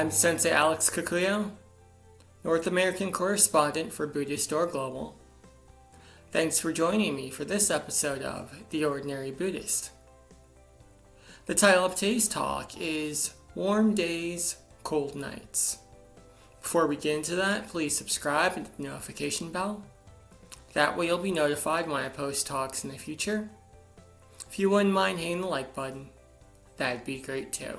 I'm Sensei Alex Kakuyo, North American Correspondent for Buddhistdoor Global. Thanks for joining me for this episode of The Ordinary Buddhist. The title of today's talk is Warm Days, Cold Nights. Before we get into that, please subscribe and hit the notification bell. That way you'll be notified when I post talks in the future. If you wouldn't mind hitting the like button, that'd be great too.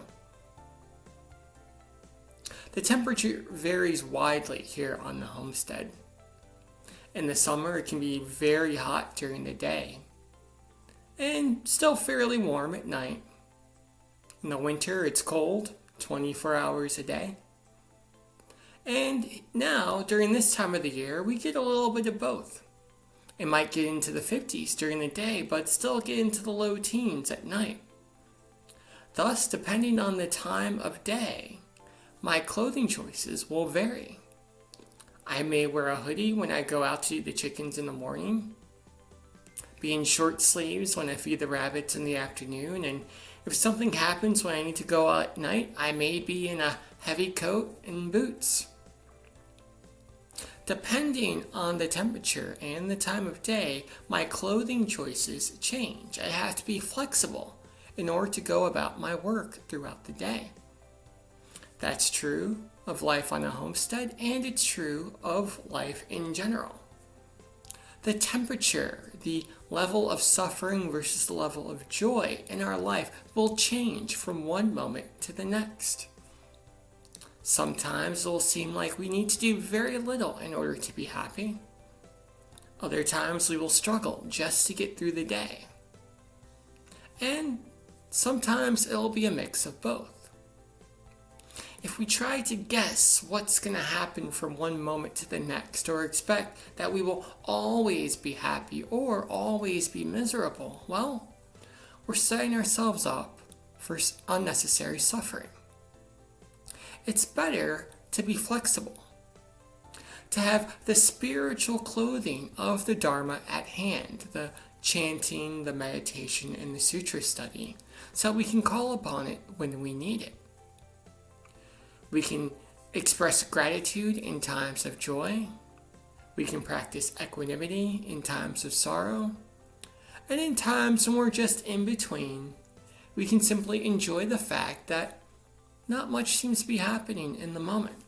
The temperature varies widely here on the homestead. In the summer, it can be very hot during the day and still fairly warm at night. In the winter, it's cold 24 hours a day. And now, during this time of the year, we get a little bit of both. It might get into the 50s during the day, but still get into the low teens at night. Thus, depending on the time of day, my clothing choices will vary. I may wear a hoodie when I go out to feed the chickens in the morning, be in short sleeves when I feed the rabbits in the afternoon, and if something happens when I need to go out at night, I may be in a heavy coat and boots. Depending on the temperature and the time of day, my clothing choices change. I have to be flexible in order to go about my work throughout the day. That's true of life on a homestead, and it's true of life in general. The temperature, the level of suffering versus the level of joy in our life will change from one moment to the next. Sometimes it will seem like we need to do very little in order to be happy. Other times we will struggle just to get through the day. And sometimes it'll be a mix of both. If we try to guess what's going to happen from one moment to the next, or expect that we will always be happy or always be miserable, well, we're setting ourselves up for unnecessary suffering. It's better to be flexible, to have the spiritual clothing of the Dharma at hand, the chanting, the meditation, and the sutra study, so we can call upon it when we need it. We can express gratitude in times of joy. We can practice equanimity in times of sorrow. And in times when we're just in between, we can simply enjoy the fact that not much seems to be happening in the moment.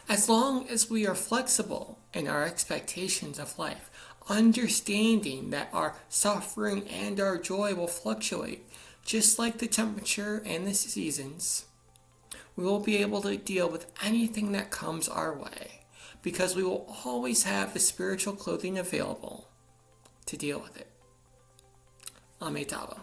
As long as we are flexible in our expectations of life, understanding that our suffering and our joy will fluctuate, just like the temperature and the seasons, we will be able to deal with anything that comes our way, because we will always have the spiritual clothing available to deal with it. Amitabha.